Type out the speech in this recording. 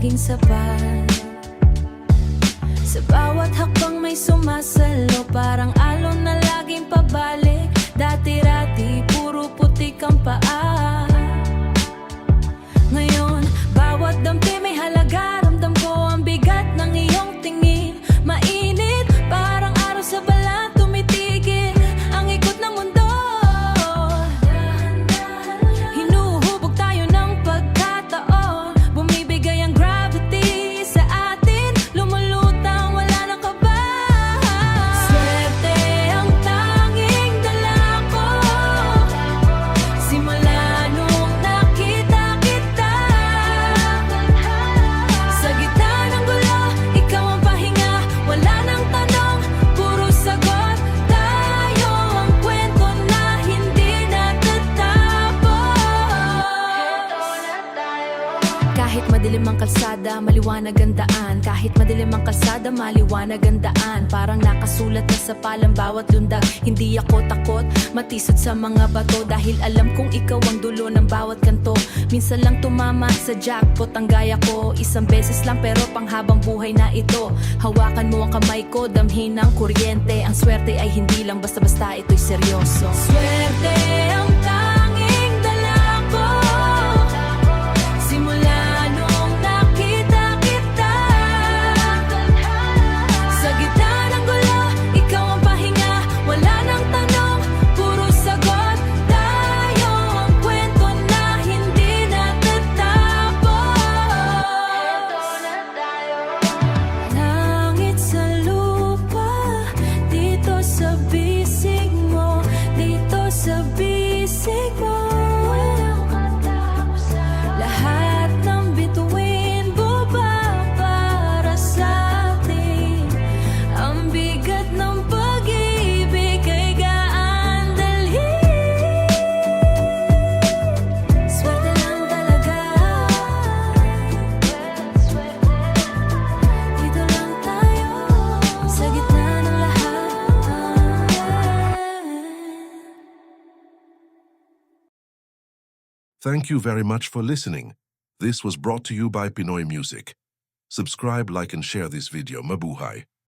laging sapat. Sa bawat hakbang may sumasalo, parang alon na laging pabalik. Dati-rati, puro putik ang paa. Ngayon, bawat dampi may halaga. Ramdam ko ang bigat ng iyong tingin. Mainit, parang araw sa balat tumitigil ang ikot ng mundo. Hinuhubog tayo ng pagkataon. Bumibigay ang gravity sa atin. Lumulutang, wala nang kaba. Swerte ang tanging dala ko. Simula nung nakita kita. Sa gitna ng gulo, ikaw ang pahinga. Wala nang tanong, puro sagot. Tayo ang kwento na hindi natatapos. Kahit madilim ang kalsada, maliwanag ang daan. Kahit madilim ang kalsada, maliwanag ang daan. Parang nakasulat na sa palang bawat lundag. Hindi ako takot, matisod sa mga bato. Dahil alam kong ikaw ang dulo ng bawat kanto. Minsan lang tumama sa jackpot ang gaya ko. Isang beses lang pero panghabang buhay na ito. Hawakan mo ang kamay ko, damhin ng kuryente. Ang swerte ay hindi lang basta-basta, ito'y seryoso. Swerte ang tanging dala ko. Simula nung nakita kita. Sa gitna ng gulo, ikaw ang pahinga. Wala nang tanong, puro sagot. Tayo ang kwento na hindi natatapos. Langit sa lupa, dito sa bisig mo. Dito sa bisig mo. Lahat ng bituin buba para sa atin. Ang bigat ng pag-ibig ay gaan dalhin. Swerte lang talaga. Dito lang tayo sa gitna ng lahat. Thank you very much for listening. This was brought to you by Pinoy Music. Subscribe, like, and share this video. Mabuhay.